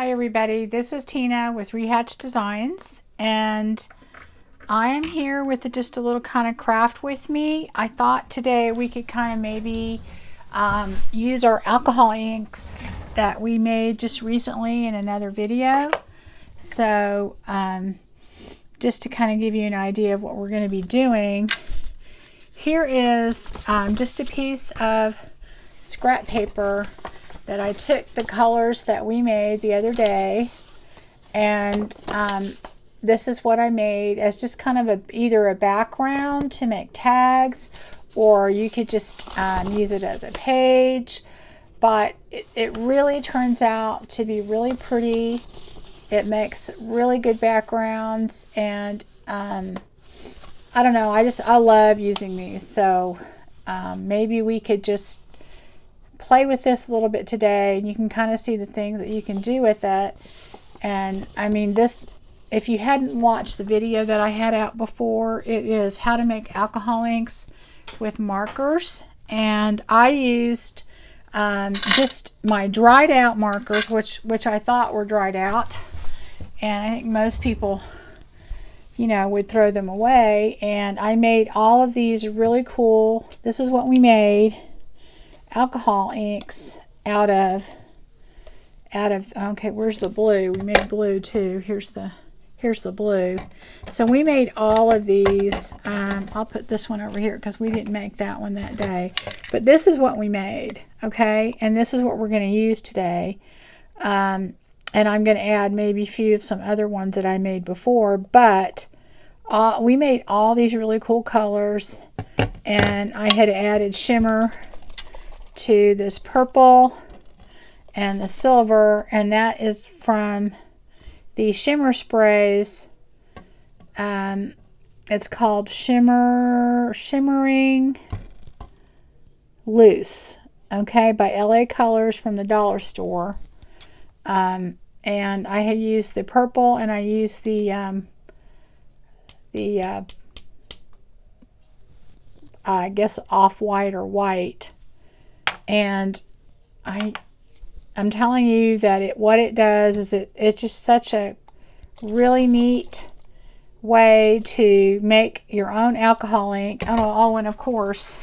Hi everybody, this is Tina with Rehatch Designs, and I am here with just a little kind of craft with me. I thought today we could kind of maybe use our alcohol inks that we made just recently in another video. So just to kind of give you an idea of what we're going to be doing, here is just a piece of scrap paper that I took the colors that we made the other day, and this is what I made as just kind of either a background to make tags, or you could just use it as a page. But it really turns out to be really pretty. It makes really good backgrounds, and I don't know, I love using these. So maybe we could just play with this a little bit today, and you can kind of see the things that you can do with it. And I mean, this, if you hadn't watched the video that I had out before, it is how to make alcohol inks with markers. And I used just my dried out markers, which I thought were dried out, and I think most people, you know, would throw them away. And I made all of these really cool, this is what we made, alcohol inks out of okay, where's the blue? We made blue too. Here's the blue. So we made all of these. I'll put this one over here because we didn't make that one that day, but this is what we made, okay? And this is what we're going to use today. And I'm going to add maybe a few of some other ones that I made before, but we made all these really cool colors, and I had added shimmer to this purple and the silver, and that is from the shimmer sprays. It's called Shimmering Loose, okay, by LA Colors from the dollar store. And I had used the purple, and I used the I guess off-white or white. And I'm telling you that what it does is it's just such a really neat way to make your own alcohol ink. Oh, and of course,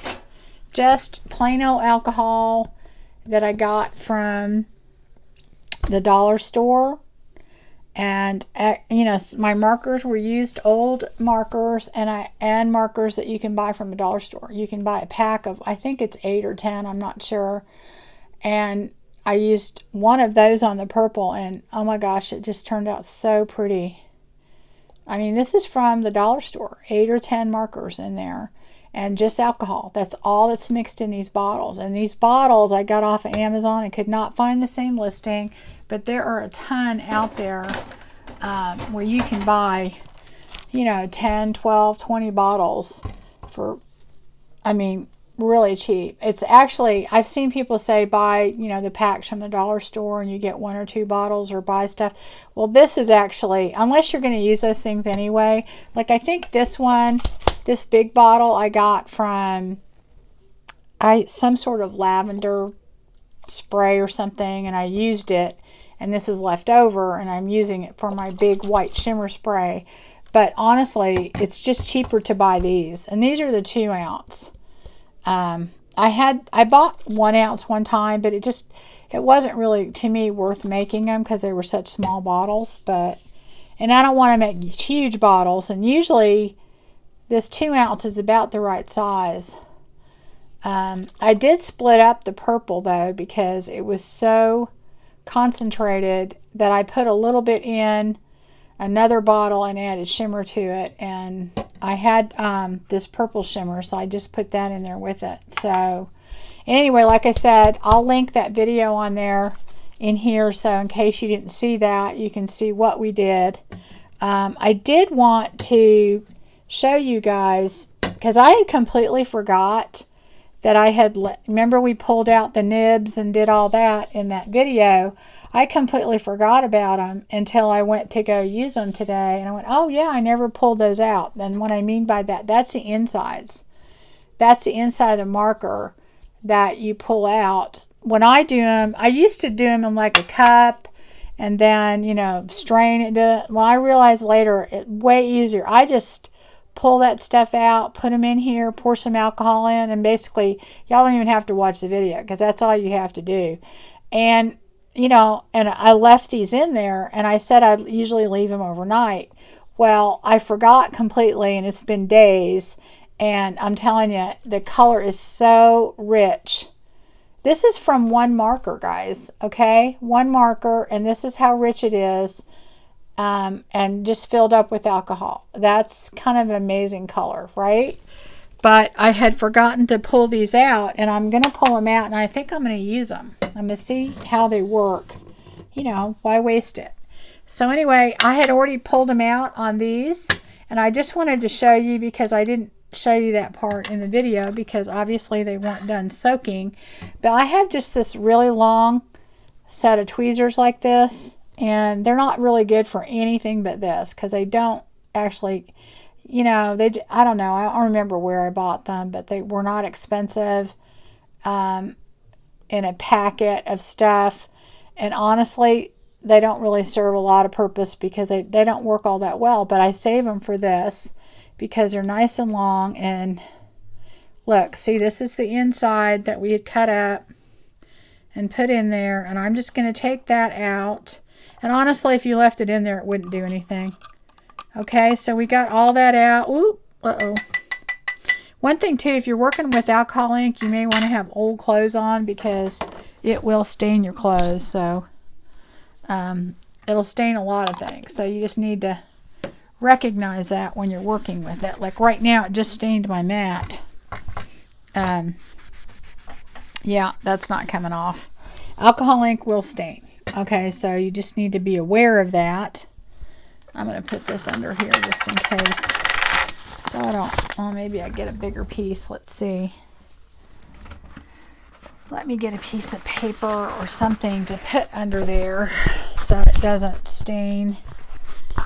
just plain old alcohol that I got from the dollar store. And you know, my markers were used old markers, and markers that you can buy from a dollar store. You can buy a pack of, I think it's 8 or 10, I'm not sure. And I used one of those on the purple, and oh my gosh, it just turned out so pretty. I mean, this is from the dollar store, 8 or 10 markers in there, and just alcohol. That's all that's mixed in these bottles. And these bottles I got off of Amazon and could not find the same listing, but there are a ton out there where you can buy, you know, 10, 12, 20 bottles for, I mean, really cheap. It's actually, I've seen people say buy, you know, the packs from the dollar store and you get 1 or 2 bottles, or buy stuff. Well, this is actually, unless you're going to use those things anyway, like I think this one, this big bottle I got from some sort of lavender spray or something, and I used it, and this is left over, and I'm using it for my big white shimmer spray. But honestly, it's just cheaper to buy these, and these are the 2 ounce. I bought 1 ounce one time, but it wasn't really, to me, worth making them because they were such small bottles. And I don't want to make huge bottles, and usually this 2 ounce is about the right size. I did split up the purple though, because it was so concentrated that I put a little bit in another bottle and added shimmer to it, and I had this purple shimmer, so I just put that in there with it. So anyway, like I said, I'll link that video on there in here, so in case you didn't see that, you can see what we did. I did want to show you guys, because I had completely forgot that I had, remember we pulled out the nibs and did all that in that video. I completely forgot about them until I went to go use them today, and I went, oh yeah, I never pulled those out. And what I mean by that, that's the insides. That's the inside of the marker that you pull out. When I do them, I used to do them in like a cup, and then, you know, strain it. Well, I realized later it's way easier. I just pull that stuff out, put them in here, pour some alcohol in, and basically y'all don't even have to watch the video because that's all you have to do. And, you know, and I left these in there, and I said I'd usually leave them overnight. Well, I forgot completely, and it's been days, and I'm telling you, the color is so rich. This is from one marker, guys, okay? One marker, and this is how rich it is. And just filled up with alcohol. That's kind of an amazing color, right? But I had forgotten to pull these out, and I'm going to pull them out, and I think I'm going to use them. I'm going to see how they work. You know, why waste it? So anyway, I had already pulled them out on these, and I just wanted to show you because I didn't show you that part in the video because obviously they weren't done soaking. But I have just this really long set of tweezers like this. And they're not really good for anything but this because they don't actually, you know, I don't know. I don't remember where I bought them, but they were not expensive in a packet of stuff. And honestly, they don't really serve a lot of purpose because they don't work all that well. But I save them for this because they're nice and long. And look, see, this is the inside that we had cut up and put in there. And I'm just going to take that out. And honestly, if you left it in there, it wouldn't do anything. Okay, so we got all that out. Ooh, uh-oh. One thing, too, if you're working with alcohol ink, you may want to have old clothes on because it will stain your clothes. So it'll stain a lot of things. So you just need to recognize that when you're working with it. Like right now, it just stained my mat. Yeah, that's not coming off. Alcohol ink will stain. Okay, so you just need to be aware of that. I'm going to put this under here just in case. So I don't, well, maybe I get a bigger piece. Let's see. Let me get a piece of paper or something to put under there so it doesn't stain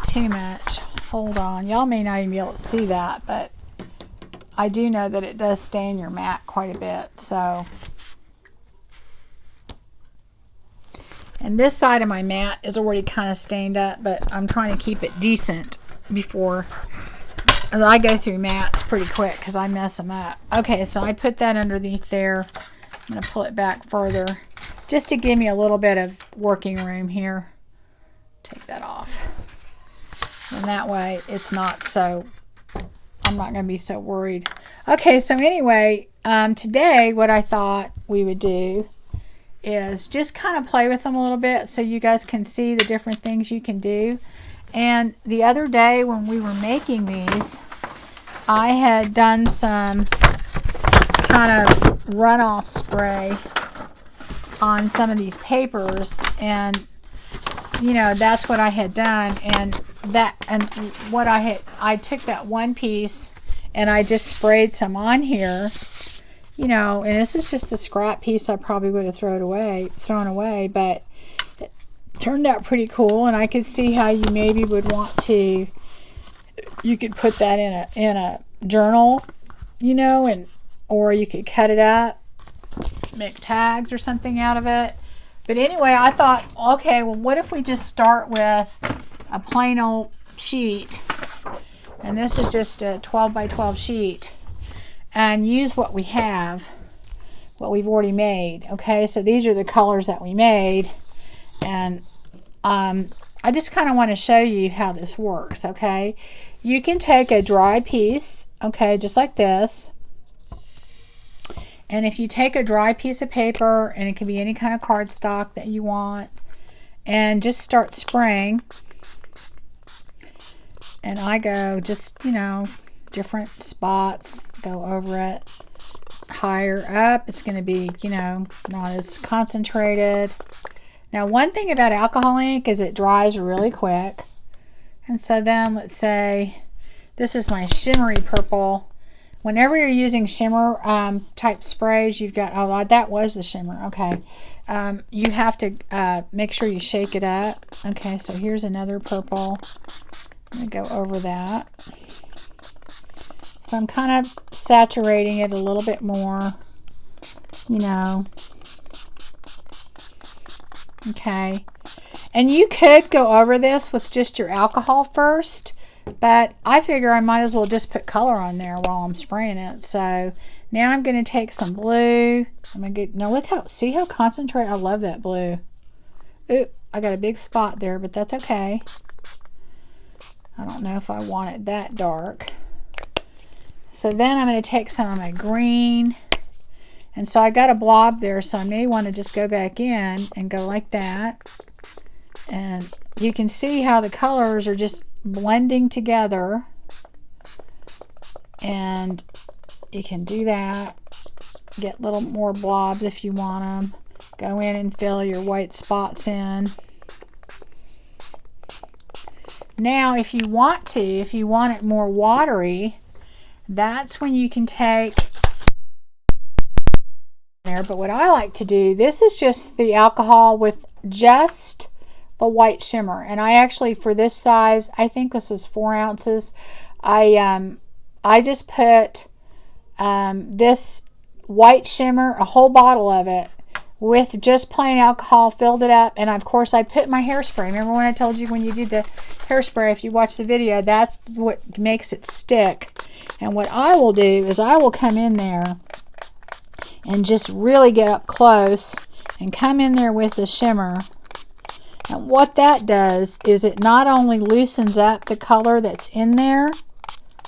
too much. Hold on. Y'all may not even be able to see that, but I do know that it does stain your mat quite a bit. So... And this side of my mat is already kind of stained up, but I'm trying to keep it decent before. I go through mats pretty quick because I mess them up. Okay, so I put that underneath there. I'm going to pull it back further just to give me a little bit of working room here. Take that off. And that way it's not so, I'm not going to be so worried. Okay, so anyway, today what I thought we would do is just kind of play with them a little bit so you guys can see the different things you can do. And the other day when we were making these, I had done some kind of runoff spray on some of these papers, and you know, that's what I had done. And what I took that one piece and I just sprayed some on here. You know, and this is just a scrap piece I probably would have thrown away, but it turned out pretty cool, and I could see how you maybe would want to, you could put that in a journal, you know, or you could cut it up, make tags or something out of it. But anyway, I thought, okay, well, what if we just start with a plain old sheet, and this is just a 12 by 12 sheet. And use what we have, what we've already made. Okay, so these are the colors that we made. And I just kind of want to show you how this works, okay? You can take a dry piece, okay, just like this. And if you take a dry piece of paper, and it can be any kind of cardstock that you want, and just start spraying. And I go just, you know, different spots, go over it. Higher up, it's going to be, you know, not as concentrated. Now, one thing about alcohol ink is it dries really quick. And so then, let's say, this is my shimmery purple. Whenever you're using shimmer type sprays, you've got, oh, that was the shimmer, okay. You have to make sure you shake it up. Okay, so here's another purple. I'm going to go over that. So I'm kind of saturating it a little bit more, you know. Okay. And you could go over this with just your alcohol first, but I figure I might as well just put color on there while I'm spraying it. So now I'm going to take some blue. I'm going to get, now look how, see how concentrated, I love that blue. Ooh, I got a big spot there, but that's okay. I don't know if I want it that dark. So then I'm going to take some of my green. And so I got a blob there, so I may want to just go back in and go like that. And you can see how the colors are just blending together. And you can do that. Get little more blobs if you want them. Go in and fill your white spots in. Now, if you want it more watery, that's when you can take there. But what I like to do, this is just the alcohol with just the white shimmer. And I actually, for this size, I think this was 4 ounces. I just put this white shimmer, a whole bottle of it, with just plain alcohol, filled it up, and of course I put my hairspray. Remember when I told you when you do the hairspray, if you watch the video, that's what makes it stick. And what I will do is I will come in there and just really get up close and come in there with the shimmer. And what that does is it not only loosens up the color that's in there,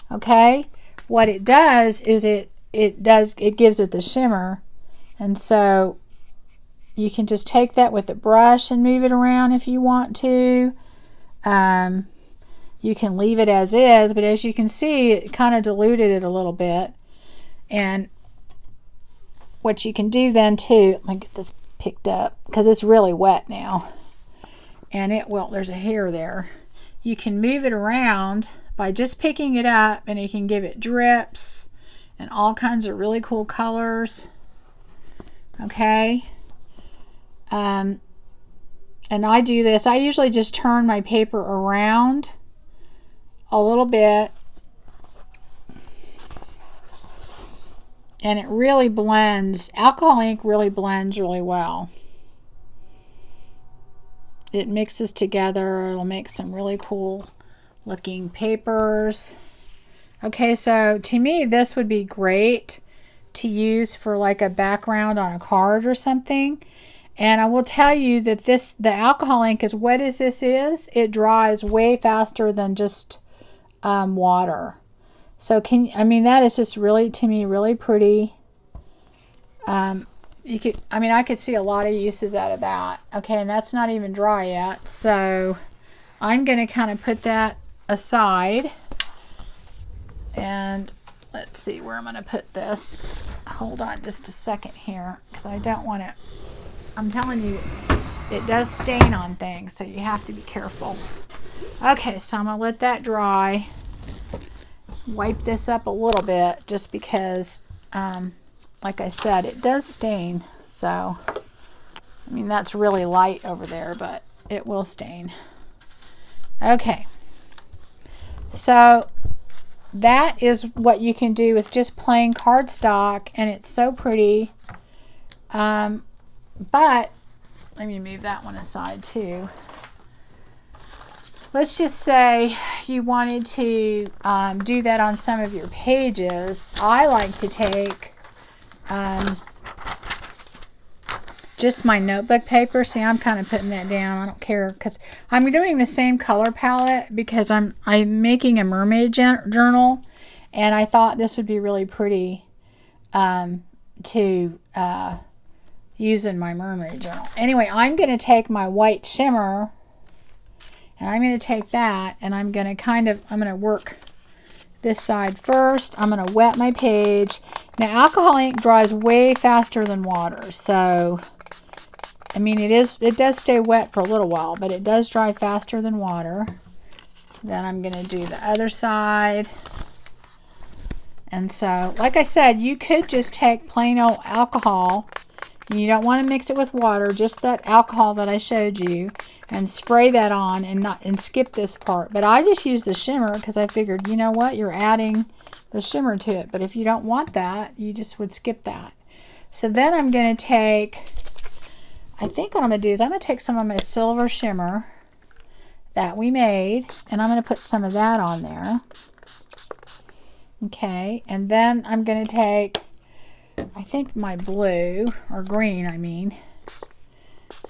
okay, what it does is it gives it the shimmer. And so you can just take that with a brush and move it around if you want to. You can leave it as is, but as you can see, it kind of diluted it a little bit. And what you can do then too, let me get this picked up because it's really wet now. And it will, there's a hair there. You can move it around by just picking it up, and you can give it drips and all kinds of really cool colors. Okay. And I do this, I usually just turn my paper around a little bit, and it really blends. Alcohol ink really blends really well. It mixes together. It'll make some really cool looking papers. Okay, so to me this would be great to use for like a background on a card or something. And I will tell you that the alcohol ink, as wet as this is, it dries way faster than just water. So that is just really, to me, really pretty. I could see a lot of uses out of that. Okay, and that's not even dry yet. So I'm going to kind of put that aside. And let's see where I'm going to put this. Hold on just a second here, because I don't want to, I'm telling you, it does stain on things, so you have to be careful. Okay, so I'm going to let that dry. Wipe this up a little bit, just because, like I said, it does stain. So, that's really light over there, but it will stain. Okay. So, that is what you can do with just plain cardstock, and it's so pretty. But let me move that one aside too. Let's just say you wanted to do that on some of your pages. I like to take just my notebook paper. See, I'm kind of putting that down. I don't care, because I'm doing the same color palette because I'm making a mermaid journal, and I thought this would be really pretty to use in my mermaid journal. Anyway, I'm going to take my white shimmer, and I'm going to take that, and I'm going to work this side first. I'm going to wet my page. Now, alcohol ink dries way faster than water, so it does stay wet for a little while, but it does dry faster than water. Then I'm going to do the other side. And so, like I said, you could just take plain old alcohol. You don't want to mix it with water, just that alcohol that I showed you, and spray that on and skip this part. But I just used the shimmer because I figured, you know what, you're adding the shimmer to it. But if you don't want that, you just would skip that. So then I'm going to take I think what I'm going to do is I'm going to take some of my silver shimmer that we made, and I'm going to put some of that on there. Okay, and then I'm going to take, I think, my blue, or green, I mean,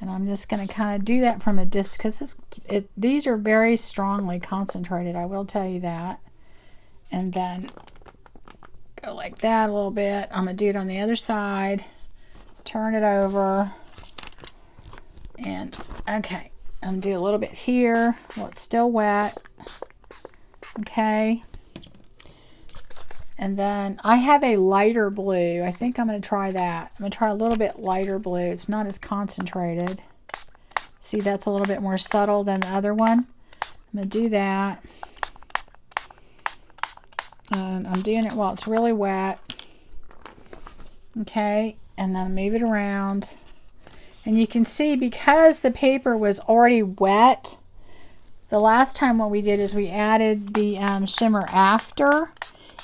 and I'm just going to kind of do that from a distance, because these are very strongly concentrated, I will tell you that. And then go like that a little bit. I'm going to do it on the other side, turn it over, and okay, I'm going to do a little bit here while it's still wet. Okay. And then I have a lighter blue. I think I'm going to try that. I'm going to try a little bit lighter blue. It's not as concentrated. See, that's a little bit more subtle than the other one. I'm going to do that. And I'm doing it while it's really wet. Okay. And then move it around. And you can see, because the paper was already wet, the last time what we did is we added the shimmer after.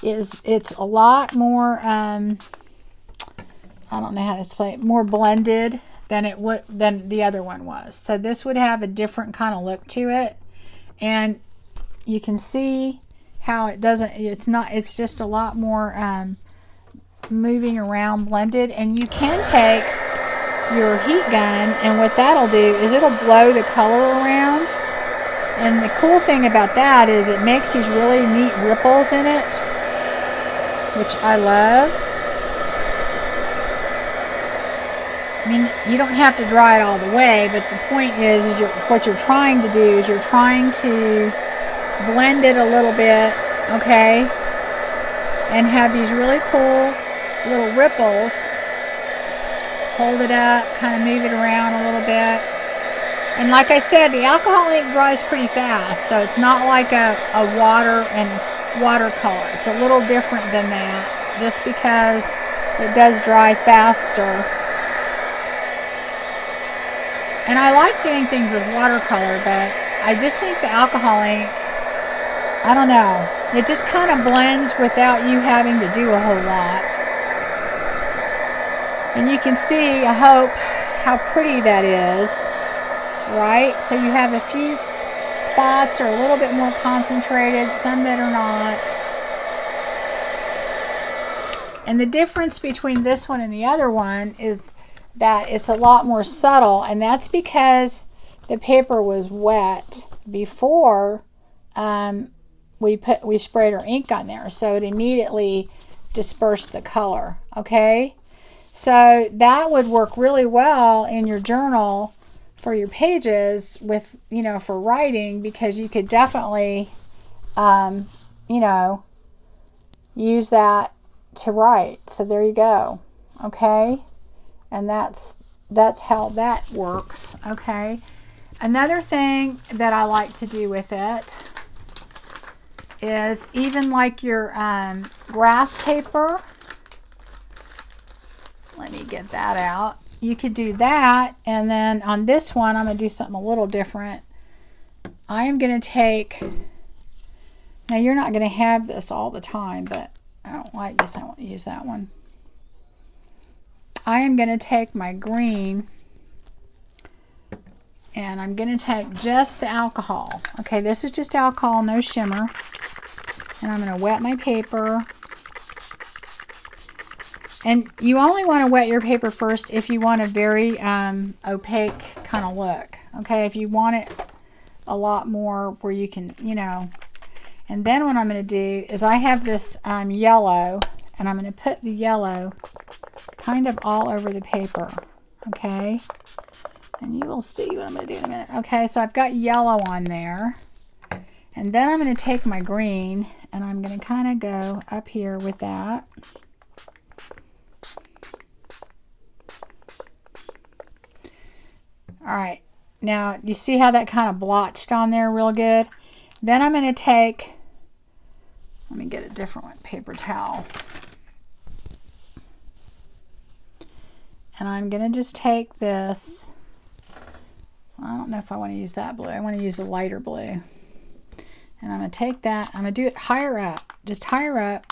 It's a lot more, I don't know how to explain it, more blended than the other one was. So this would have a different kind of look to it. And you can see how it doesn't, it's just a lot more moving around, blended. And you can take your heat gun, and what that'll do is it'll blow the color around. And the cool thing about that is it makes these really neat ripples in it, which I love. I mean, you don't have to dry it all the way, but the point is what you're trying to do is you're trying to blend it a little bit, okay, and have these really cool little ripples. Hold it up, kind of move it around a little bit. And like I said, the alcohol ink dries pretty fast, so it's not like a water and watercolor. It's a little different than that, just because it does dry faster. And I like doing things with watercolor, but I just think the alcohol ink, I don't know, it just kind of blends without you having to do a whole lot. And you can see, I hope, how pretty that is, right? So you have a few spots are a little bit more concentrated, some that are not. And the difference between this one and the other one is that it's a lot more subtle, and that's because the paper was wet before we sprayed our ink on there, so it immediately dispersed the color. Okay, so that would work really well in your journal for your pages with, you know, for writing, because you could definitely you know, use that to write. So there you go. Okay, and that's how that works. Okay, another thing that I like to do with it is, even like your graph paper, let me get that out. You could do that, and then on this one I'm going to do something a little different. I am going to take, now you're not going to have this all the time, but I don't like this, I won't use that one. I am going to take my green, and I'm going to take just the alcohol. Okay, this is just alcohol, no shimmer. And I'm going to wet my paper. And you only want to wet your paper first if you want a very opaque kind of look. Okay, if you want it a lot more where you can, you know. And then what I'm going to do is, I have this yellow, and I'm going to put the yellow kind of all over the paper. Okay, and you will see what I'm going to do in a minute. Okay, so I've got yellow on there. And then I'm going to take my green, and I'm going to kind of go up here with that. All right, now you see how that kind of blotched on there real good? Then I'm going to take, let me get a different one, paper towel. And I'm going to just take this, I don't know if I want to use that blue, I want to use a lighter blue. And I'm going to take that, I'm going to do it higher up, just higher up,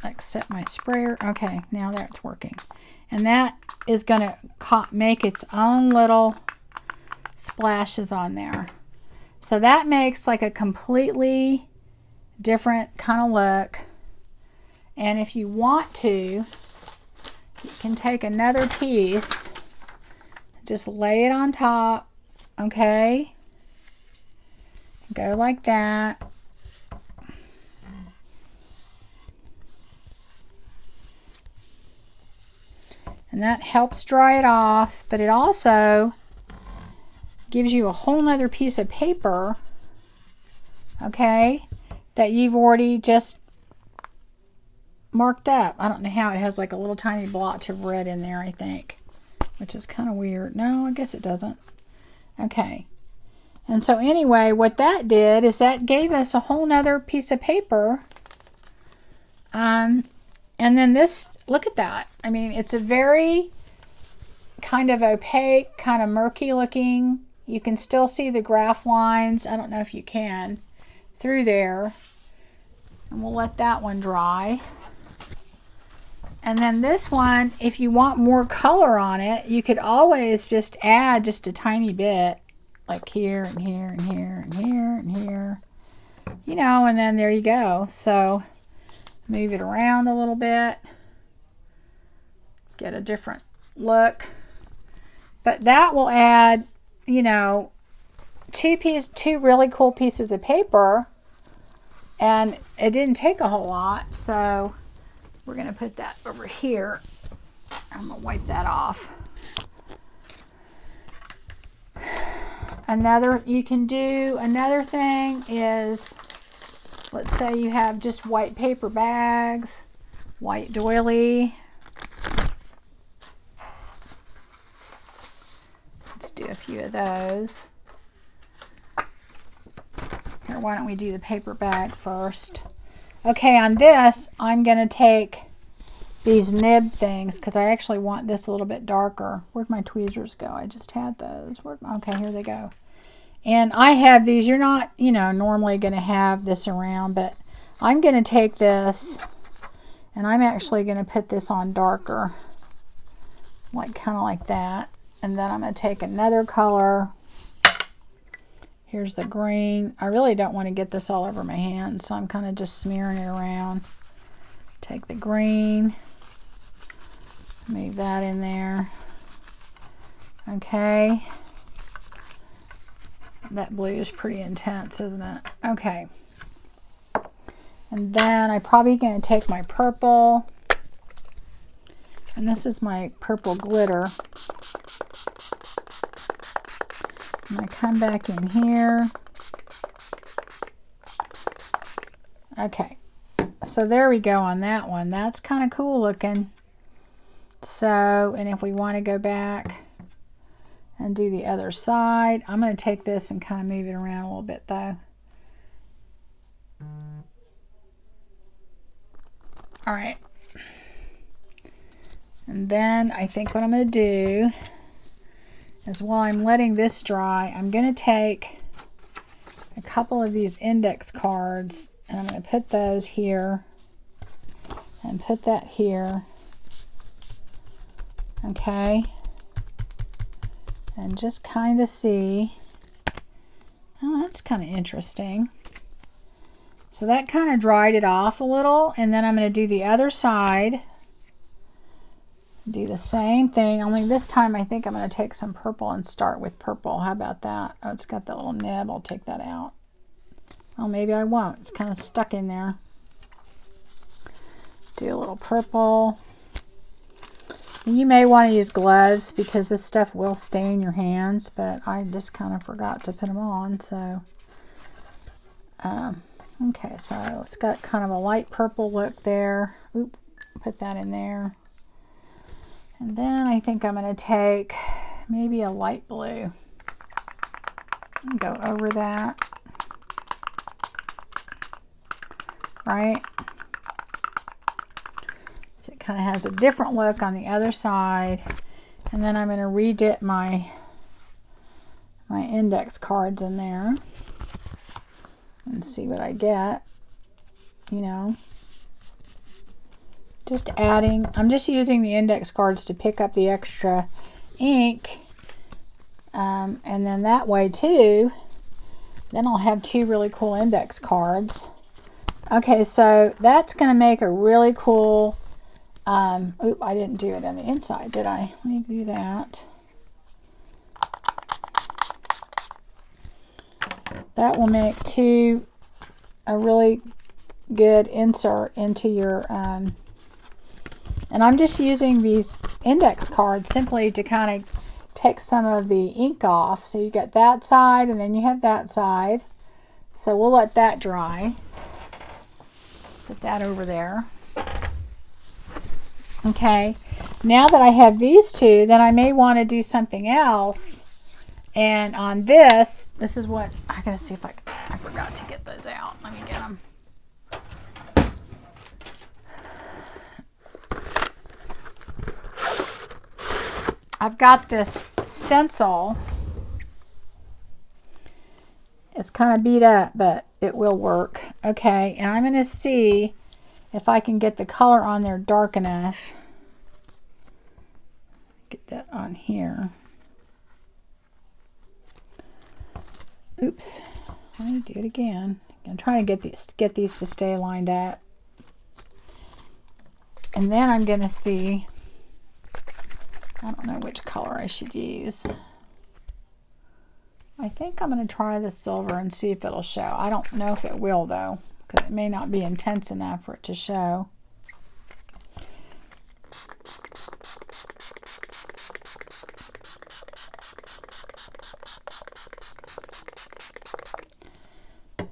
like set my sprayer. Okay, now that's working. And that is going to make its own little splashes on there. So that makes like a completely different kind of look. And if you want to, you can take another piece, just lay it on top, okay? Go like that. And that helps dry it off, but it also gives you a whole nother piece of paper, okay, that you've already just marked up. I don't know how it has like a little tiny blotch of red in there, I think, which is kind of weird. No, I guess it doesn't. Okay. And so anyway, what that did is that gave us a whole nother piece of paper. And then this, look at that. I mean, it's a very kind of opaque, kind of murky looking. You can still see the graph lines. I don't know if you can through there. And we'll let that one dry. And then this one, if you want more color on it, you could always just add just a tiny bit, like here and here and here and here and here, you know, and then there you go. So move it around a little bit, get a different look. But that will add, you know, two really cool pieces of paper, and it didn't take a whole lot. So we're going to put that over here. I'm going to wipe that off. You can do another thing is, let's say you have just white paper bags, white doily. Let's do a few of those. Here, why don't we do the paper bag first? Okay, on this, I'm going to take these nib things because I actually want this a little bit darker. Where'd my tweezers go? I just had those. Okay, here they go. And I have these. You're not, you know, normally going to have this around, but I'm going to take this and I'm actually going to put this on darker, like kind of like that. And then I'm going to take another color. Here's the green. I really don't want to get this all over my hand, so I'm kind of just smearing it around. Take the green, move that in there. Okay. That blue is pretty intense, isn't it? Okay. And then I'm probably going to take my purple. And this is my purple glitter. And I come back in here. Okay. So there we go on that one. That's kind of cool looking. So, and if we want to go back and do the other side, I'm going to take this and kind of move it around a little bit though. All right. And then I think what I'm going to do is, while I'm letting this dry, I'm going to take a couple of these index cards and I'm going to put those here and put that here. Okay. And just kind of see. Oh, that's kind of interesting. So that kind of dried it off a little, and then I'm going to do the other side. Do the same thing, only this time I think I'm going to take some purple and start with purple. How about that? Oh, it's got that little nib. I'll take that out. Oh, maybe I won't. It's kind of stuck in there. Do a little purple. You may want to use gloves because this stuff will stain your hands, but I just kind of forgot to put them on. So, okay, so it's got kind of a light purple look there. Oop, put that in there. And then I think I'm going to take maybe a light blue and go over that. Right? So it kind of has a different look on the other side. And then I'm going to redip my index cards in there and see what I get. You know, Just adding, I'm just using the index cards to pick up the extra ink. And then that way too, then I'll have two really cool index cards. Okay, so that's going to make a really cool, oop, I didn't do it on the inside, did I? Let me do that. That will make a really good insert into your, and I'm just using these index cards simply to kind of take some of the ink off. So you got that side and then you have that side. So we'll let that dry. Put that over there. Okay, now that I have these two, then I may want to do something else. And on this is what, I gotta see if I forgot to get those out. Let me get them. I've got this stencil. It's kind of beat up, but it will work. Okay, and I'm going to see if I can get the color on there dark enough. Get that on here. Oops. Let me do it again. I'm trying to get these to stay lined up. And then I'm going to see, I don't know which color I should use. I think I'm going to try the silver and see if it'll show. I don't know if it will though, because it may not be intense enough for it to show.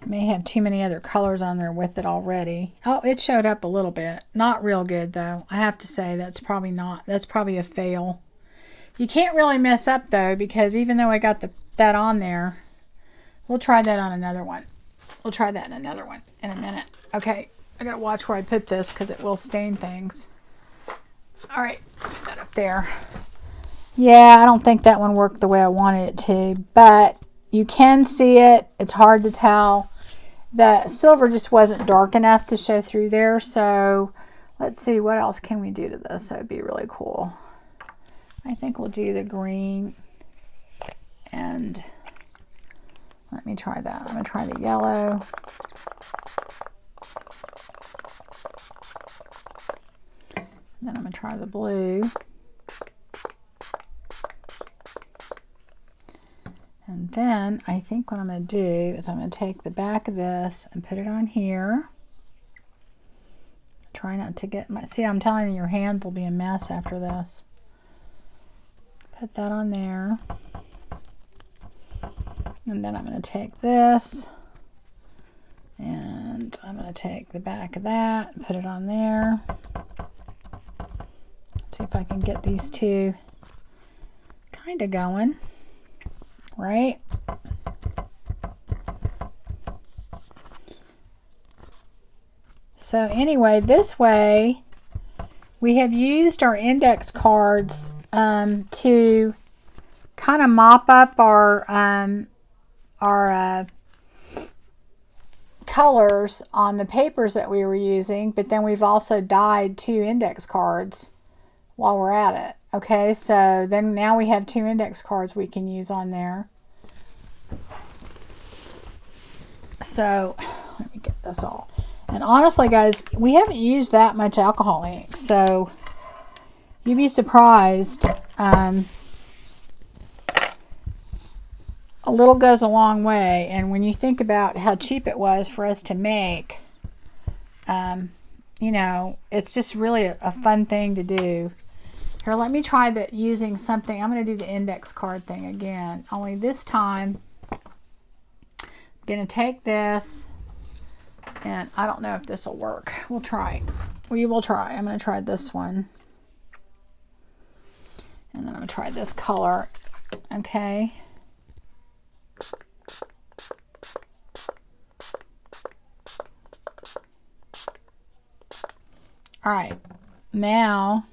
May have too many other colors on there with it already. Oh, it showed up a little bit. Not real good though. I have to say that's probably a fail. You can't really mess up though, because even though I got that on there, we'll try that on another one. We'll try that in another one in a minute. Okay, I gotta watch where I put this because it will stain things. All right, put that up there. Yeah, I don't think that one worked the way I wanted it to, but you can see it. It's hard to tell. The silver just wasn't dark enough to show through there, so let's see, what else can we do to this that would be really cool. I think we'll do the green, and let me try that. I'm going to try the yellow. Then I'm going to try the blue. And then I think what I'm going to do is I'm going to take the back of this and put it on here. Try not to get my, see, I'm telling you, your hand will be a mess after this. Put that on there. And then I'm going to take this and I'm going to take the back of that and put it on there. Let's see if I can get these two kind of going, right? So anyway, this way we have used our index cards to kind of mop up our colors on the papers that we were using, but then we've also dyed two index cards while we're at it. Okay, so then now we have two index cards we can use on there. So let me get this all. And honestly, guys, we haven't used that much alcohol ink, so you'd be surprised. A little goes a long way, and when you think about how cheap it was for us to make, you know, it's just really a fun thing to do. Here, let me try that using something. I'm going to do the index card thing again, only this time I'm going to take this, and I don't know if this will work. We'll try. We will try. I'm going to try this one, and then I'm going to try this color. Okay. All right, now,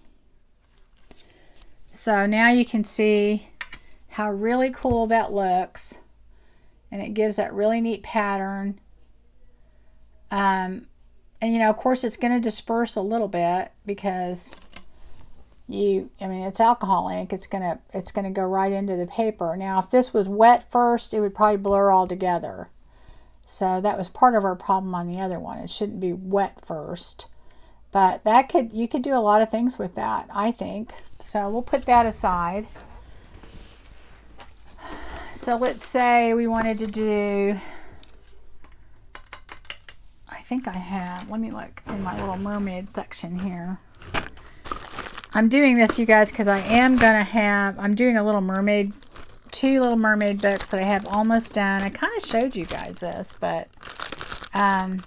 so now you can see how really cool that looks, and it gives that really neat pattern. And And you know, of course, it's going to disperse a little bit because I mean, it's alcohol ink. It's gonna go right into the paper. Now, if this was wet first, it would probably blur all together. So that was part of our problem on the other one. It shouldn't be wet first. But you could do a lot of things with that, I think. So we'll put that aside. So let's say we wanted to do, I think I have, let me look in my little mermaid section here. I'm doing this, you guys, because I'm doing a little mermaid, 2 Little Mermaid books that I have almost done. I kind of showed you guys this, but I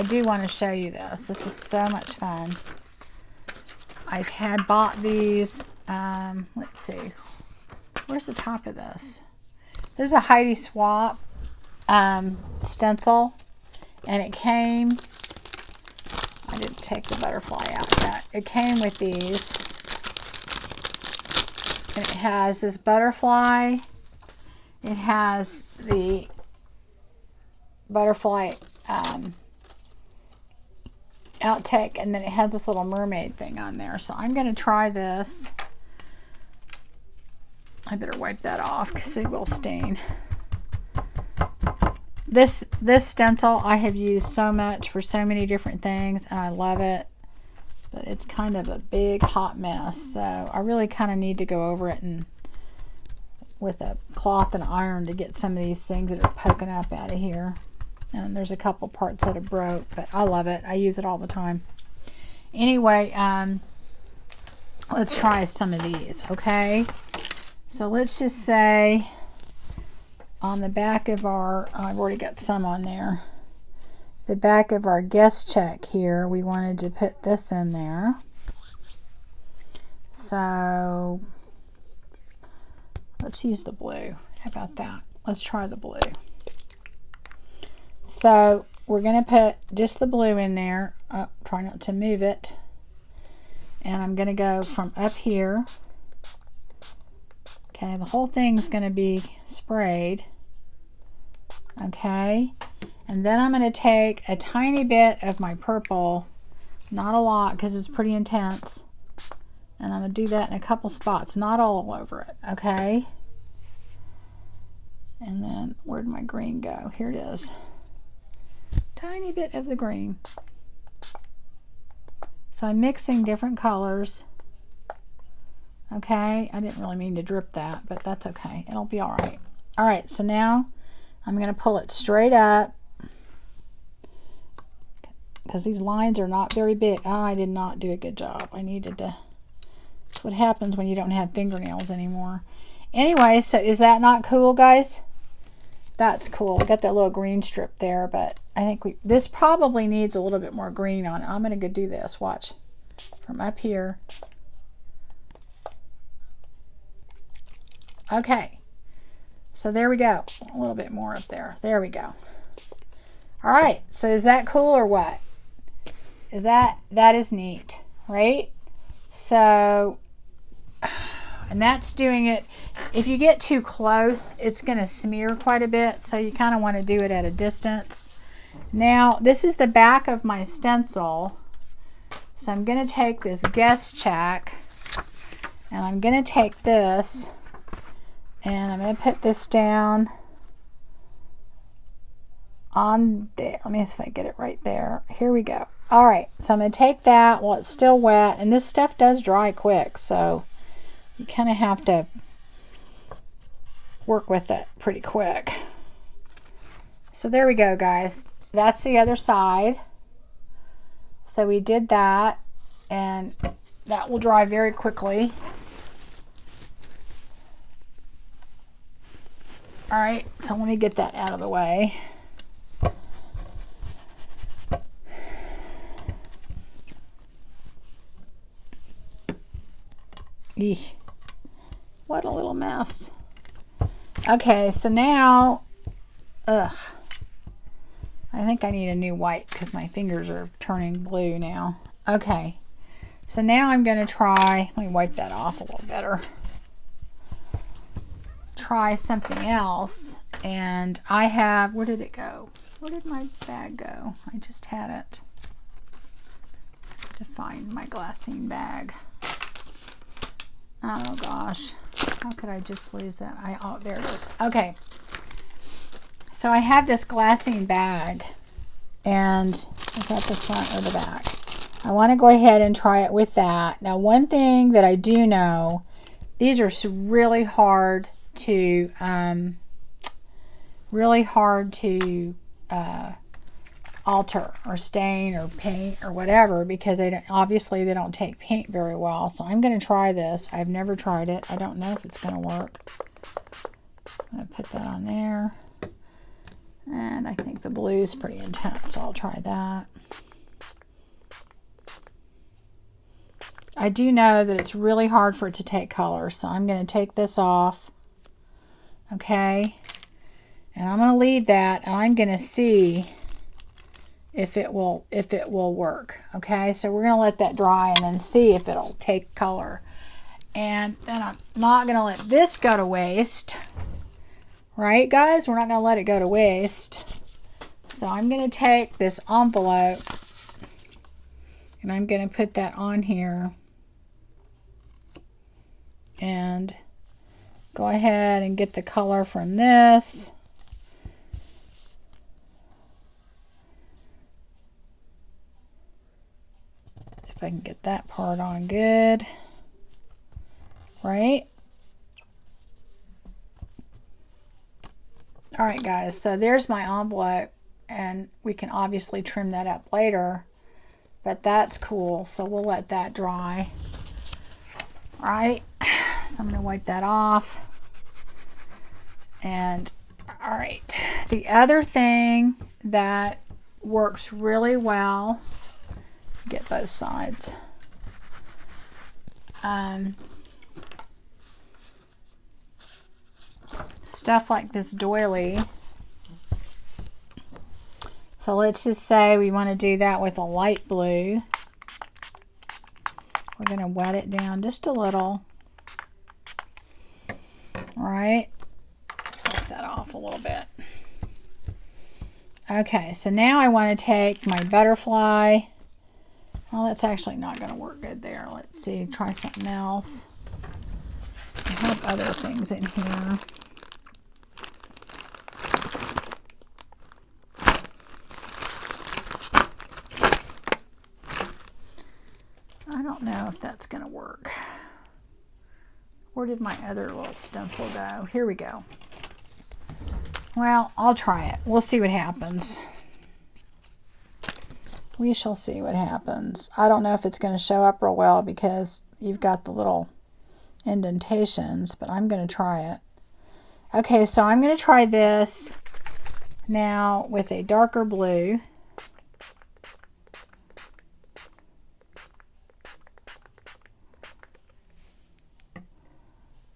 do want to show you this. This is so much fun. I had bought these, let's see, where's the top of this? This is a Heidi Swapp stencil, and it came, I didn't take the butterfly out yet. It came with these, and it has this butterfly. It has the butterfly outtake, and then it has this little mermaid thing on there. So I'm going to try this. I better wipe that off because it will stain. This stencil I have used so much for so many different things, and I love it. But it's kind of a big hot mess, so I really kind of need to go over it and with a cloth and iron to get some of these things that are poking up out of here. And there's a couple parts that are broke, but I love it. I use it all the time. Anyway, let's try some of these, okay? So let's just say on the back of our, I've already got some on there. The back of our guest check here, we wanted to put this in there. So let's use the blue. How about that? Let's try the blue. So we're going to put just the blue in there. Oh, try not to move it. And I'm going to go from up here. Okay, the whole thing's going to be sprayed. Okay, and then I'm going to take a tiny bit of my purple, not a lot because it's pretty intense, and I'm going to do that in a couple spots, not all over it, okay? And then where'd my green go? Here it is. Tiny bit of the green. So I'm mixing different colors. Okay, I didn't really mean to drip that, but that's okay. It'll be all right. All right, so now I'm going to pull it straight up because these lines are not very big. Oh, I did not do a good job. I needed to. That's what happens when you don't have fingernails anymore. Anyway, so is that not cool, guys? That's cool. We got that little green strip there, but I think this probably needs a little bit more green on it. I'm going to go do this. Watch. From up here. Okay, so there we go. A little bit more up there. There we go. All right, so is that cool or what? That is neat, right? So, and that's doing it. If you get too close, it's going to smear quite a bit, so you kind of want to do it at a distance. Now, this is the back of my stencil, so I'm going to take this guest check, and I'm going to take this, and I'm going to put this down on there. Let me see if I get it right there. Here we go. All right, so I'm going to take that while it's still wet, and this stuff does dry quick, so you kind of have to work with it pretty quick. So there we go, guys. That's the other side. So we did that, and that will dry very quickly. All right, so let me get that out of the way. Eesh, what a little mess. Okay, so now, I think I need a new white because my fingers are turning blue now. Okay, so now I'm going to try, let me wipe that off a little better. Try something else, and I have, where did it go? Where did my bag go? I just had it. To find my glassine bag. Oh gosh, how could I just lose that? Oh, there it is. Okay, so I have this glassine bag, and it's at the front or the back. I want to go ahead and try it with that. Now, one thing that I do know, these are really hard to alter or stain or paint or whatever, because obviously they don't take paint very well. So I'm going to try this. I've never tried it. I don't know if it's going to work. I'm going to put that on there. And I think the blue is pretty intense, so I'll try that. I do know that it's really hard for it to take color, so I'm going to take this off. Okay. And I'm going to leave that, and I'm going to see if it will work. Okay, so we're going to let that dry and then see if it'll take color. And then I'm not going to let this go to waste. Right, guys? We're not going to let it go to waste. So I'm going to take this envelope and I'm going to put that on here and go ahead and get the color from this. If I can get that part on good, right? All right, guys, so there's my envelope, and we can obviously trim that up later, but that's cool, so we'll let that dry. All right, so I'm going to wipe that off. And all right, the other thing that works really well, get both sides. Stuff like this doily. So let's just say we want to do that with a light blue. We're going to wet it down just a little. All right, get that off a little bit. Okay, so now I want to take my butterfly. Well, that's actually not going to work good there. Let's see, try something else. I have other things in here. I don't know if that's going to work. Where did my other little stencil go? Here we go. Well, I'll try it. We'll see what happens. We shall see what happens. I don't know if it's going to show up real well because you've got the little indentations, but I'm going to try it. Okay, so I'm going to try this now with a darker blue.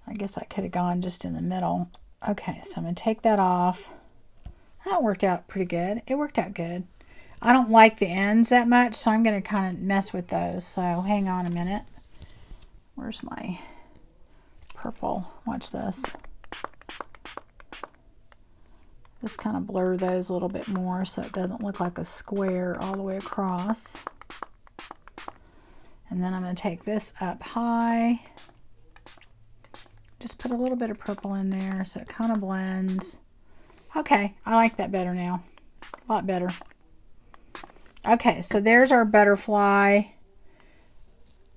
I guess I could have gone just in the middle. Okay, so I'm going to take that off. That worked out pretty good. It worked out good. I don't like the ends that much, so I'm going to kind of mess with those. So hang on a minute. Where's my purple? Watch this. Just kind of blur those a little bit more so it doesn't look like a square all the way across. And then I'm going to take this up high. Just put a little bit of purple in there so it kind of blends. Okay, I like that better now. A lot better. Okay, so there's our butterfly.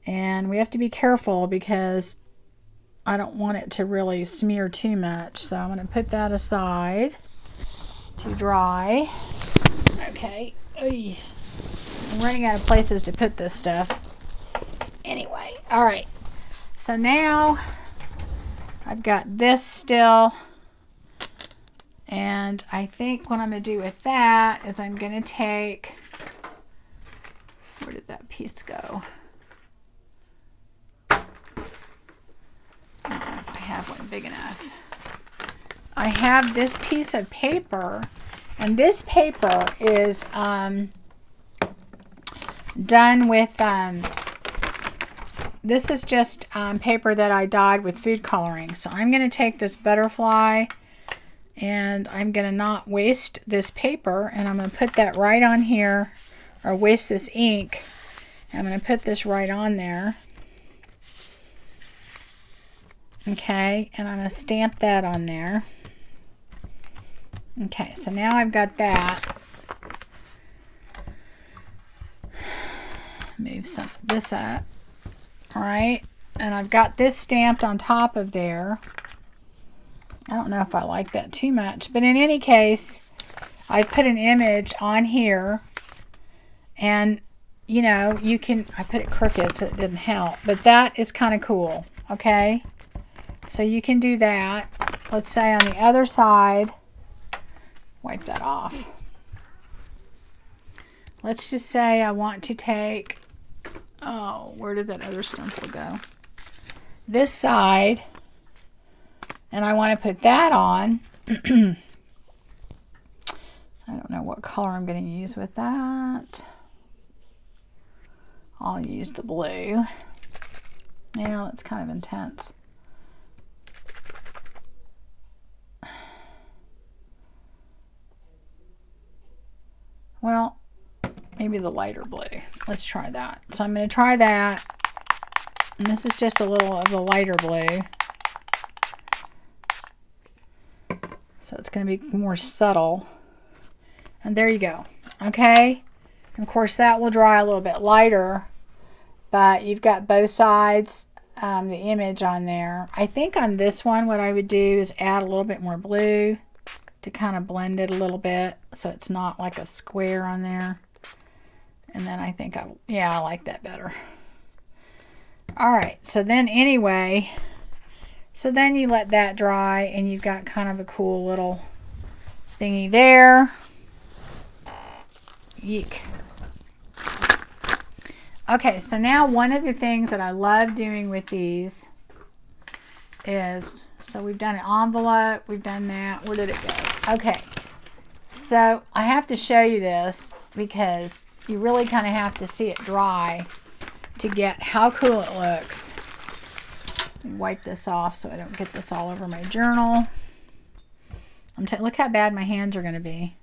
And we have to be careful because I don't want it to really smear too much. So I'm going to put that aside to dry. Okay. Oy. I'm running out of places to put this stuff. Anyway, all right. So now I've got this still. And I think what I'm going to do with that is I'm going to take, where did that piece go? I don't know if I have one big enough. I have this piece of paper, and this paper is done with, this is just paper that I dyed with food coloring. So I'm going to take this butterfly And I'm going to not waste this paper, and I'm going to put that right on here, or waste this ink. I'm going to put this right on there. Okay, and I'm going to stamp that on there. Okay, so now I've got that. Move some of this up. All right, and I've got this stamped on top of there. I don't know if I like that too much, but in any case, I put an image on here, and you know, you can, I put it crooked so it didn't help, but that is kind of cool. Okay, so you can do that. Let's say on the other side, wipe that off. Let's just say I want to take, oh, where did that other stencil go? This side, and I want to put that on. I don't know what color I'm going to use with that. I'll use the blue. Yeah, it's kind of intense. Well, maybe the lighter blue. Let's try that. So I'm going to try that. And this is just a little of the lighter blue. So it's going to be more subtle. And there you go. Okay. And of course that will dry a little bit lighter. But you've got both sides, the image on there. I think on this one what I would do is add a little bit more blue to kind of blend it a little bit. So it's not like a square on there. And then I think I like that better. All right. So then anyway... So then you let that dry, and you've got kind of a cool little thingy there. Yeek. Okay, so now one of the things that I love doing with these is, so we've done an envelope, we've done that. Where did it go? Okay, so I have to show you this because you really kind of have to see it dry to get how cool it looks. Wipe this off so I don't get this all over my journal. Look how bad my hands are going to be.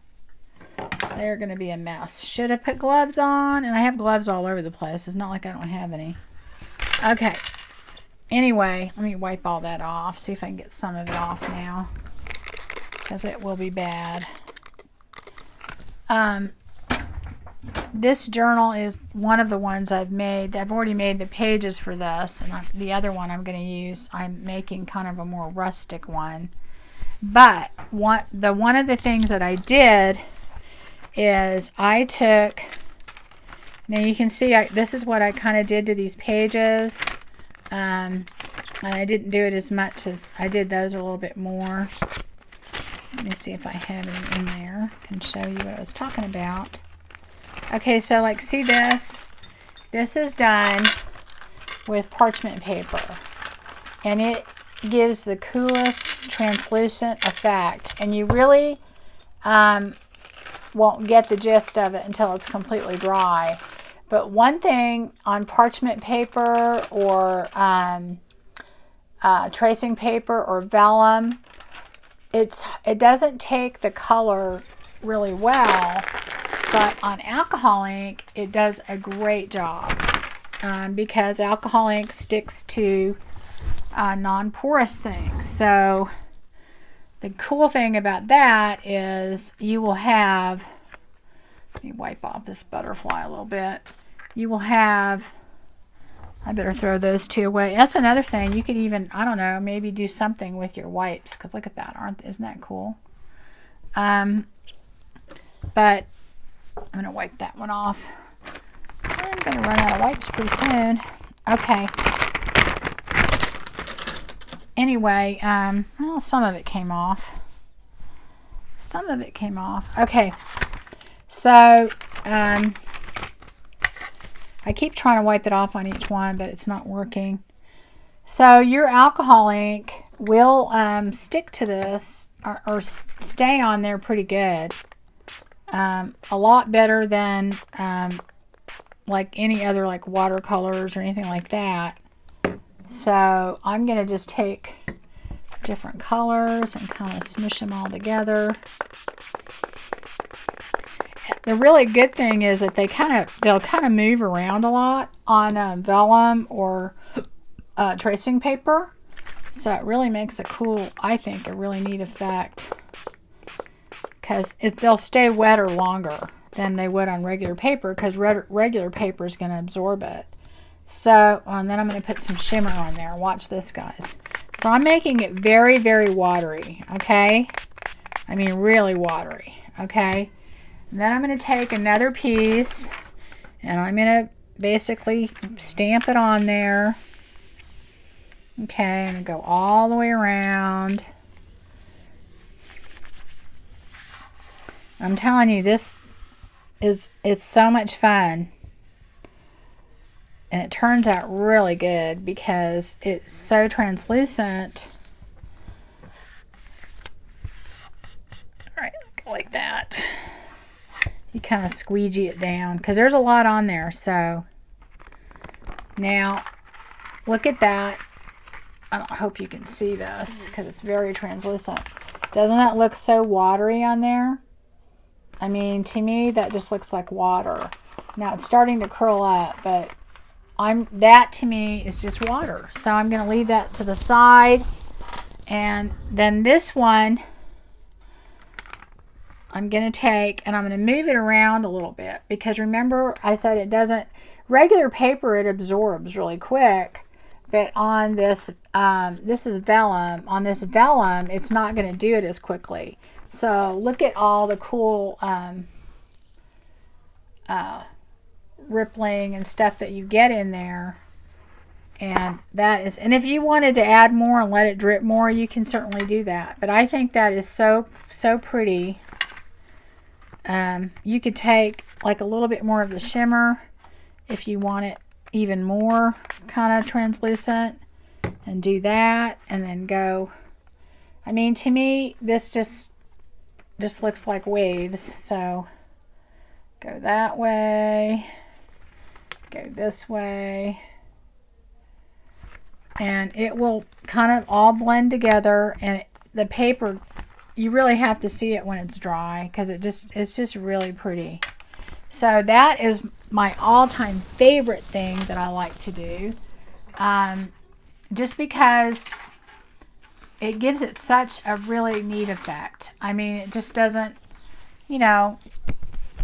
They're going to be a mess. Should I put gloves on? And I have gloves all over the place. It's not like I don't have any. Okay. Anyway, let me wipe all that off. See if I can get some of it off now, because it will be bad. This journal is one of the ones I've made. I've already made the pages for this, and the other one I'm going to use, I'm making kind of a more rustic one. But one of the things that I did is I took, now you can see this is what I kind of did to these pages, and I didn't do it as much as I did those a little bit more. Let me see if I have it in there. I can show you what I was talking about. Okay, so like, see this? This is done with parchment paper, and it gives the coolest translucent effect, and you really won't get the gist of it until it's completely dry. But one thing on parchment paper or tracing paper or vellum, it doesn't take the color really well. But on alcohol ink, it does a great job because alcohol ink sticks to non-porous things. So the cool thing about that is you will have, let me wipe off this butterfly a little bit. You will have, I better throw those two away. That's another thing. You could even, I don't know, maybe do something with your wipes, because look at that. Isn't that cool? But I'm going to wipe that one off. I'm going to run out of wipes pretty soon. Okay. Anyway, well, some of it came off. Some of it came off. Okay. So, I keep trying to wipe it off on each one, but it's not working. So your alcohol ink will stick to this or stay on there pretty good. A lot better than like any other like watercolors or anything like that. So I'm going to just take different colors and kind of smush them all together. The really good thing is that they'll kind of move around a lot on vellum or tracing paper. So it really makes a cool, I think, a really neat effect. Because they'll stay wetter longer than they would on regular paper, because regular paper is going to absorb it. So, and then I'm going to put some shimmer on there. Watch this, guys. So I'm making it very, very watery, okay? I mean, really watery, okay? And then I'm going to take another piece, and I'm going to basically stamp it on there. Okay, I'm going to go all the way around. I'm telling you, it's so much fun. And it turns out really good because it's so translucent. All right, like that. You kind of squeegee it down because there's a lot on there. So now look at that. I hope you can see this because it's very translucent. Doesn't that look so watery on there? I mean, to me, that just looks like water. Now it's starting to curl up, but that to me is just water. So I'm going to leave that to the side. And then this one, I'm going to take and I'm going to move it around a little bit. Because remember, I said it doesn't, regular paper, it absorbs really quick. But on this, this is vellum. On this vellum, it's not going to do it as quickly. So look at all the cool rippling and stuff that you get in there. And that is, and if you wanted to add more and let it drip more, you can certainly do that. But I think that is so pretty. You could take like a little bit more of the shimmer if you want it even more kind of translucent, and do that, and then go. I mean, to me, this just looks like waves. So go that way, go this way, and it will kind of all blend together. And the paper, you really have to see it when it's dry because it's just really pretty. So that is my all-time favorite thing that I like to do, just because it gives it such a really neat effect. I mean, it just doesn't, you know,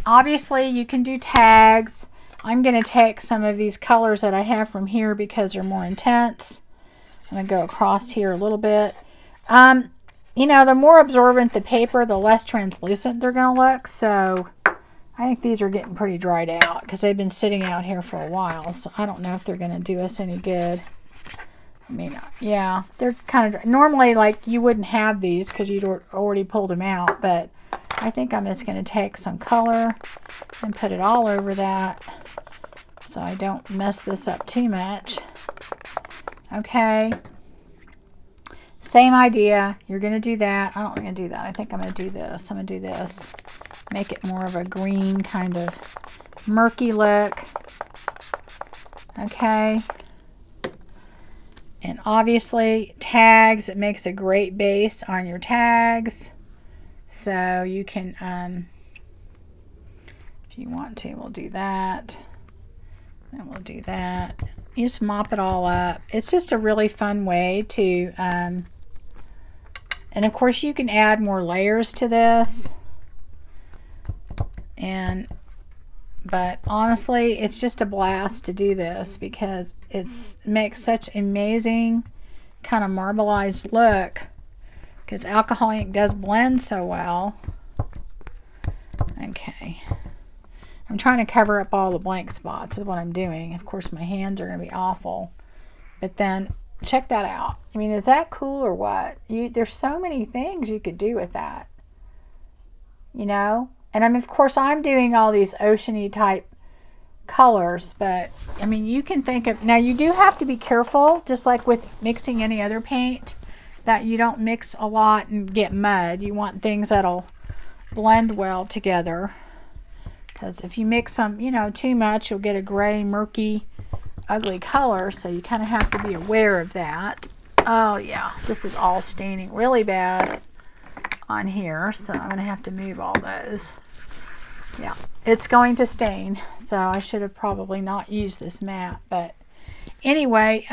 obviously you can do tags. I'm going to take some of these colors that I have from here because they're more intense. I'm going to go across here a little bit. You know, the more absorbent the paper, the less translucent they're going to look. So I think these are getting pretty dried out because they've been sitting out here for a while. So I don't know if they're going to do us any good. I mean, yeah, they're kind of, normally like you wouldn't have these because you'd already pulled them out, but I think I'm just going to take some color and put it all over that so I don't mess this up too much. Okay. Same idea. You're going to do that. I don't think I'm going to do that. I think I'm going to do this. I'm going to do this. Make it more of a green kind of murky look. Okay. And obviously tags, it makes a great base on your tags. So you can, if you want to, we'll do that. And we'll do that. You just mop it all up. It's just a really fun way to, and of course you can add more layers to this. But honestly, it's just a blast to do this because it makes such amazing kind of marbleized look because alcohol ink does blend so well. Okay. I'm trying to cover up all the blank spots is what I'm doing. Of course, my hands are going to be awful. But then, check that out. I mean, is that cool or what? There's so many things you could do with that. You know? And I mean, of course, I'm doing all these oceany type colors, but I mean, you can think of, now you do have to be careful, just like with mixing any other paint, that you don't mix a lot and get mud. You want things that'll blend well together, because if you mix them, you know, too much, you'll get a gray, murky, ugly color. So you kind of have to be aware of that. Oh yeah, this is all staining really bad on here, so I'm going to have to move all those. Yeah, it's going to stain, so I should have probably not used this mat, but anyway,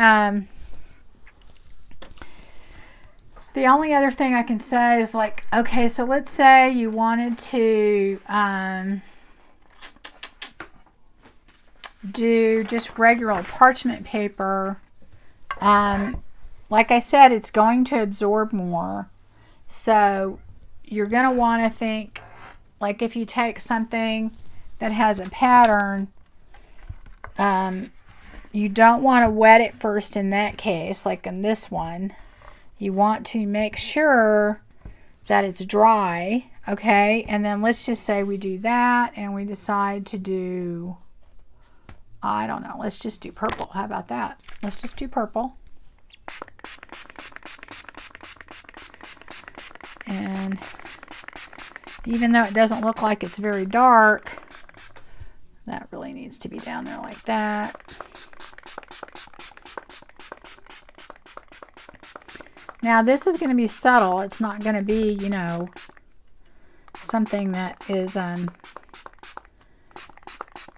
the only other thing I can say is like, okay, so let's say you wanted to do just regular parchment paper. Like I said, it's going to absorb more. So you're going to want to think, like if you take something that has a pattern, you don't want to wet it first in that case, like in this one. You want to make sure that it's dry, okay? And then let's just say we do that and we decide to do, I don't know, let's just do purple. How about that? Let's just do purple. And even though it doesn't look like it's very dark, that really needs to be down there like that. Now this is going to be subtle. It's not going to be, you know, something that is going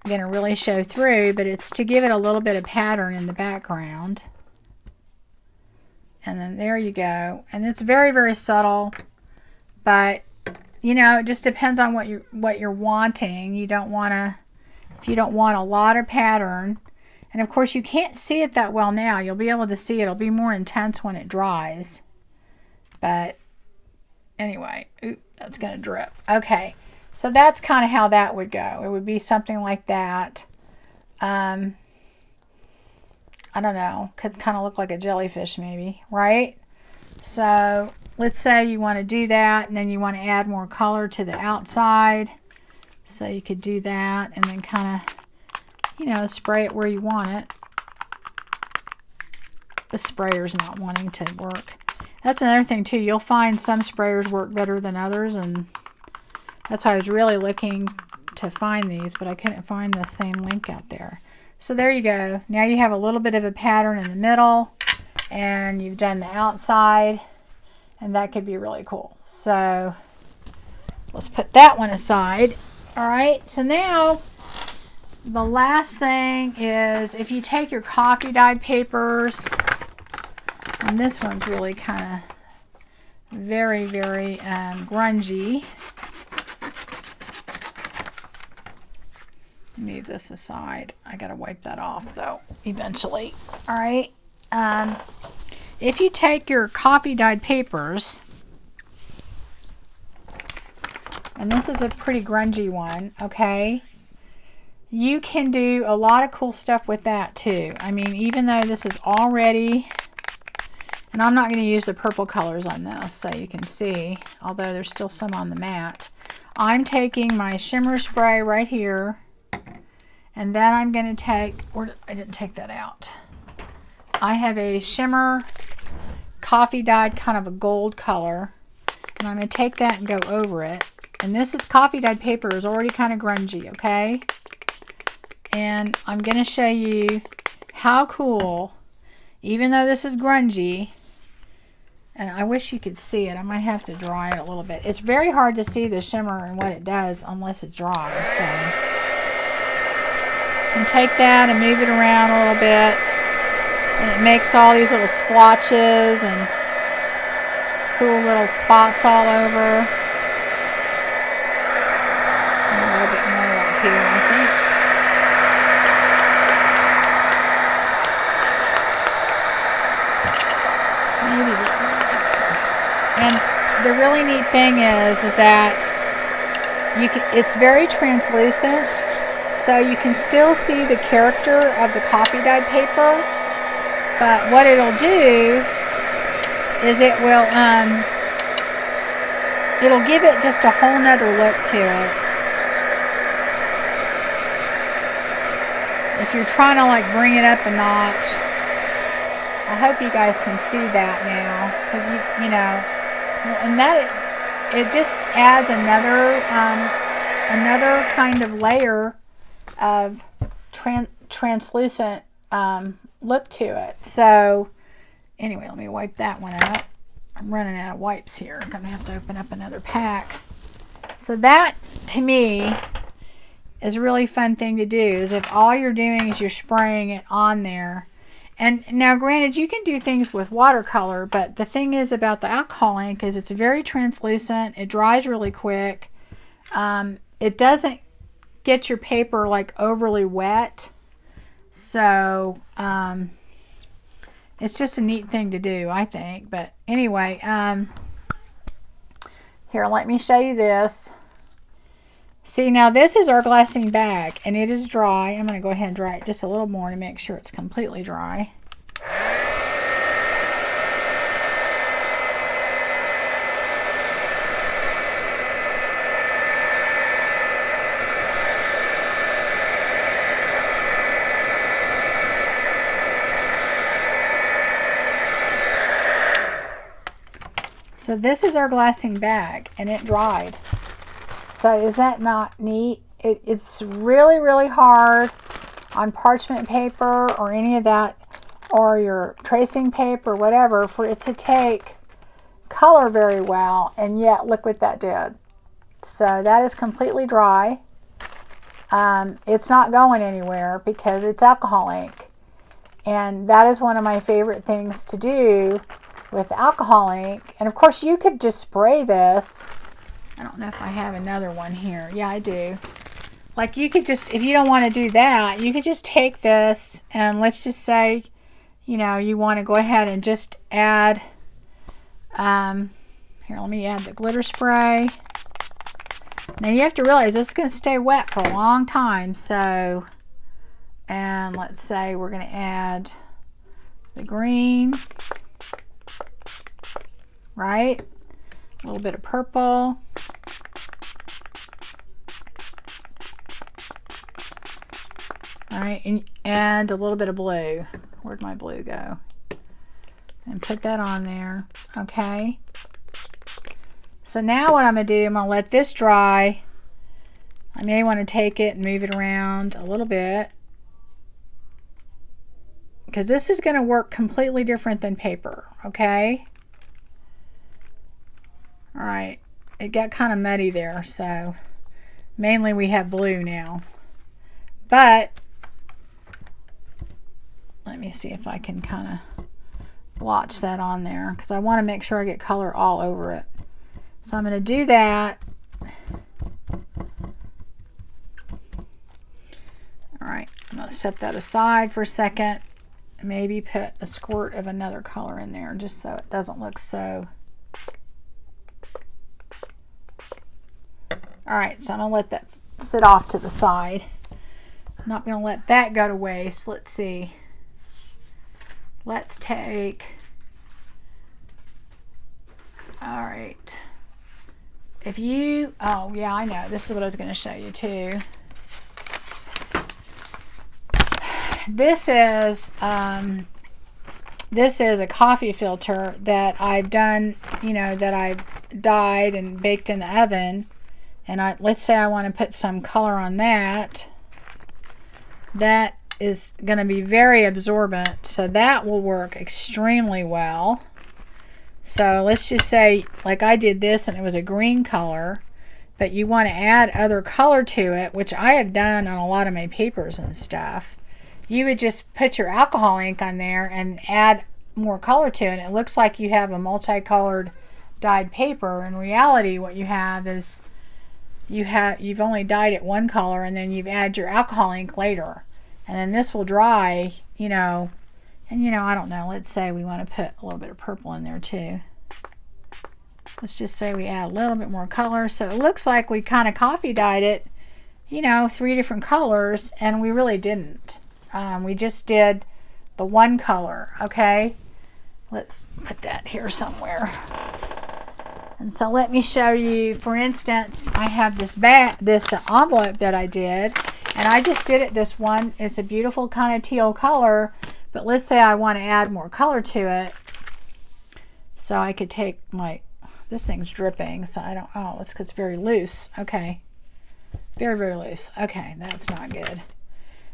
to really show through, but it's to give it a little bit of pattern in the background. And then there you go. And it's very, very subtle, but you know, it just depends on what you're wanting. You don't want to, if you don't want a lot of pattern, and of course you can't see it that well now. You'll be able to see it. It'll be more intense when it dries. But anyway, oop, that's going to drip. Okay, so that's kind of how that would go. It would be something like that. I don't know. Could kind of look like a jellyfish maybe, right? So let's say you want to do that, and then you want to add more color to the outside. So you could do that and then kind of, you know, spray it where you want it. The sprayer's not wanting to work. That's another thing too. You'll find some sprayers work better than others, and that's why I was really looking to find these, but I couldn't find the same link out there. So there you go. Now you have a little bit of a pattern in the middle, and you've done the outside, and that could be really cool. So let's put that one aside. All right, so now the last thing is if you take your coffee dyed papers, and this one's really kind of very, very grungy. Move this aside. I gotta wipe that off though eventually. All right, if you take your coffee dyed papers, and this is a pretty grungy one, okay, you can do a lot of cool stuff with that too. I mean, even though this is already, and I'm not going to use the purple colors on this so you can see, although there's still some on the mat. I'm taking my shimmer spray right here, and then I'm going to take, or I didn't take that out. I have a shimmer coffee dyed kind of a gold color, and I'm going to take that and go over it. And this is coffee dyed paper, is already kind of grungy, okay? And I'm going to show you how cool, even though this is grungy, and I wish you could see it. I might have to dry it a little bit. It's very hard to see the shimmer and what it does unless it's dry. So you can take that and move it around a little bit, and it makes all these little splotches and cool little spots all over. And a little bit more right here, I think. Maybe a bit more right there. And the really neat thing is that you can, it's very translucent, so you can still see the character of the coffee dyed paper. But what it'll do is it'll give it just a whole nother look to it. If you're trying to like bring it up a notch, I hope you guys can see that now, because you know, and that it just adds another kind of layer of translucent look to it. So Anyway, let me wipe that one up. I'm running out of wipes here. I'm going to have to open up another pack. So that, to me, is a really fun thing to do, is if all you're doing is you're spraying it on there. And now granted, you can do things with watercolor, but the thing is about the alcohol ink is it's very translucent. It dries really quick. It doesn't get your paper like overly wet. So it's just a neat thing to do, I think. But anyway, here, let me show you this. See, now this is our glassine bag, and it is dry. I'm going to go ahead and dry it just a little more to make sure it's completely dry. So this is our glassine bag, and it dried. So is that not neat? It's really, really hard on parchment paper or any of that, or your tracing paper, whatever, for it to take color very well, and yet look what that did. So that is completely dry. It's not going anywhere because it's alcohol ink. And that is one of my favorite things to do with alcohol ink. And of course you could just spray this. I don't know if I have another one here. Yeah, I do. Like you could just, if you don't want to do that, you could just take this and let's just say, you know, you want to go ahead and just add, here, let me add the glitter spray. Now you have to realize it's going to stay wet for a long time. So, and let's say we're going to add the green, right? A little bit of purple. All right, and a little bit of blue. Where'd my blue go? And put that on there, okay? So now what I'm gonna do, I'm gonna let this dry. I may want to take it and move it around a little bit, because this is gonna work completely different than paper, okay? All right, it got kind of muddy there, so mainly we have blue now. But let me see if I can kind of blotch that on there, because I want to make sure I get color all over it. So I'm going to do that. All right, I'm going to set that aside for a second. Maybe put a squirt of another color in there just so it doesn't look so. All right, so I'm going to let that sit off to the side. I'm not going to let that go to waste. Let's see. Let's take, all right. If you, oh yeah, I know. This is what I was going to show you too. This is a coffee filter that I've done, you know, that I've dyed and baked in the oven. And let's say I want to put some color on that. That is going to be very absorbent, so that will work extremely well. So let's just say, like I did this and it was a green color, but you want to add other color to it, which I have done on a lot of my papers and stuff. You would just put your alcohol ink on there and add more color to it. It looks like you have a multicolored dyed paper. In reality, what you have is you've only dyed it one color, and then you've added your alcohol ink later. And then this will dry, you know, and you know, I don't know, let's say we want to put a little bit of purple in there too. Let's just say we add a little bit more color. So it looks like we kind of coffee dyed it, you know, 3 different colors, and we really didn't. We just did the one color, okay? Let's put that here somewhere. And so let me show you, for instance, I have this envelope that I did. And I just did it this one. It's a beautiful kind of teal color, but let's say I want to add more color to it. So I could take my, this thing's dripping, so I don't, oh, it's because it's very loose. Okay. Very, very loose. Okay, that's not good.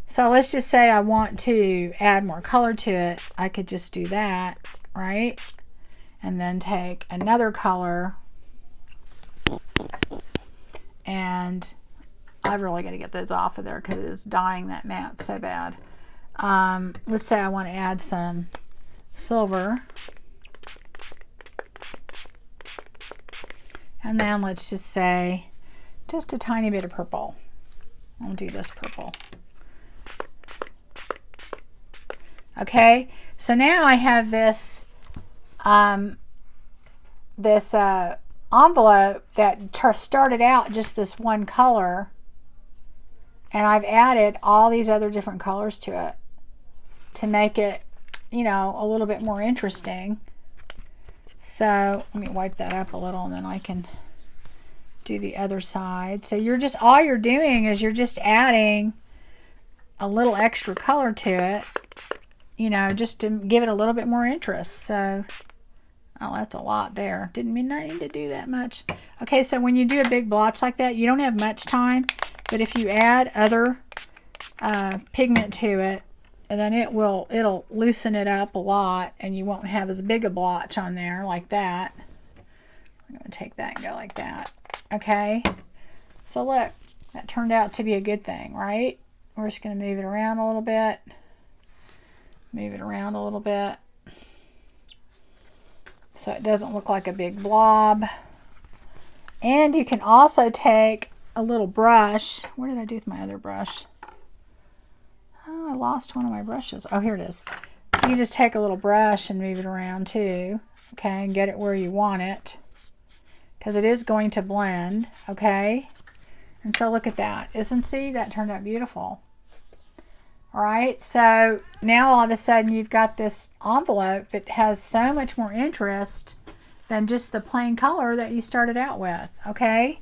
So let's just say I want to add more color to it. I could just do that. right? And then take another color, and I've really got to get those off of there because it is dyeing that mat so bad. Let's say I want to add some silver. And then let's just say just a tiny bit of purple. I'll do this purple. Okay, so now I have this envelope that started out just this one color, and I've added all these other different colors to it to make it, you know, a little bit more interesting. So let me wipe that up a little, and then I can do the other side. So you're just, all you're doing is you're just adding a little extra color to it, you know, just to give it a little bit more interest. So, oh, that's a lot there. Didn't mean I need to do that much. Okay, so when you do a big blotch like that, you don't have much time, but if you add other pigment to it, and then it'll loosen it up a lot, and you won't have as big a blotch on there like that. I'm going to take that and go like that. Okay, so look, that turned out to be a good thing, right? We're just going to move it around a little bit. Move it around a little bit so it doesn't look like a big blob. And you can also take a little brush. Where did I do with my other brush? Oh, I lost one of my brushes. Oh, here it is. You can just take a little brush and move it around too, okay, and get it where you want it, because it is going to blend, okay? And so look at that. See, that turned out beautiful. All right, so now all of a sudden you've got this envelope that has so much more interest than just the plain color that you started out with, okay?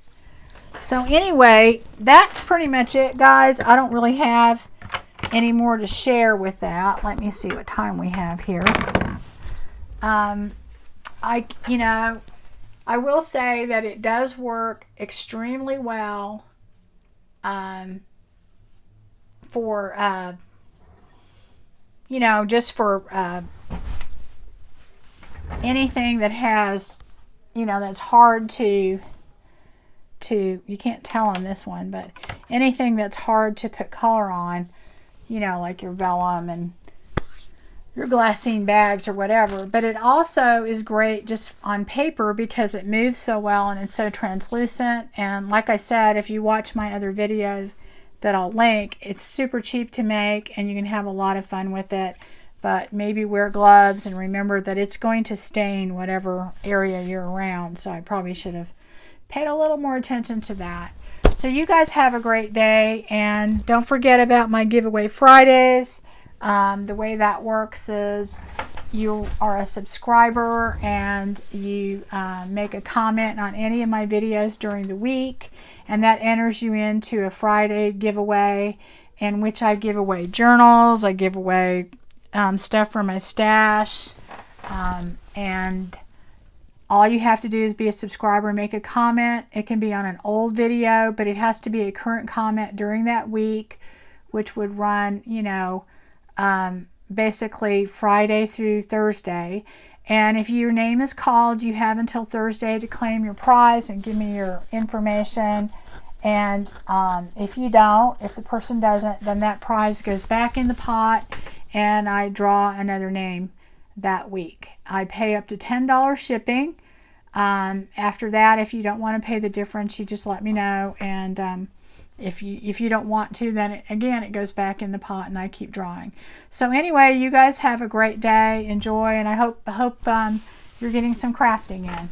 So anyway, that's pretty much it, guys. I don't really have any more to share with that. Let me see what time we have here. You know, I will say that it does work extremely well for you know, just for anything that has, you know, that's hard to you can't tell on this one, but anything that's hard to put color on, you know, like your vellum and your glassine bags or whatever. But it also is great just on paper because it moves so well and it's so translucent. And like I said, if you watch my other video that I'll link, it's super cheap to make and you can have a lot of fun with it. But maybe wear gloves and remember that it's going to stain whatever area you're around. So I probably should have paid a little more attention to that. So you guys have a great day, and don't forget about my giveaway Fridays. The way that works is you are a subscriber and you make a comment on any of my videos during the week, and that enters you into a Friday giveaway in which I give away journals, I give away stuff from my stash, and all you have to do is be a subscriber and make a comment. It can be on an old video, but it has to be a current comment during that week, which would run, you know, basically Friday through Thursday. And if your name is called, you have until Thursday to claim your prize and give me your information. And if you don't, if the person doesn't, then that prize goes back in the pot and I draw another name that week. I pay up to $10 shipping. After that, if you don't want to pay the difference, you just let me know. And if you don't want to, then it goes back in the pot and I keep drawing. So anyway, you guys have a great day. Enjoy, and I hope you're getting some crafting in.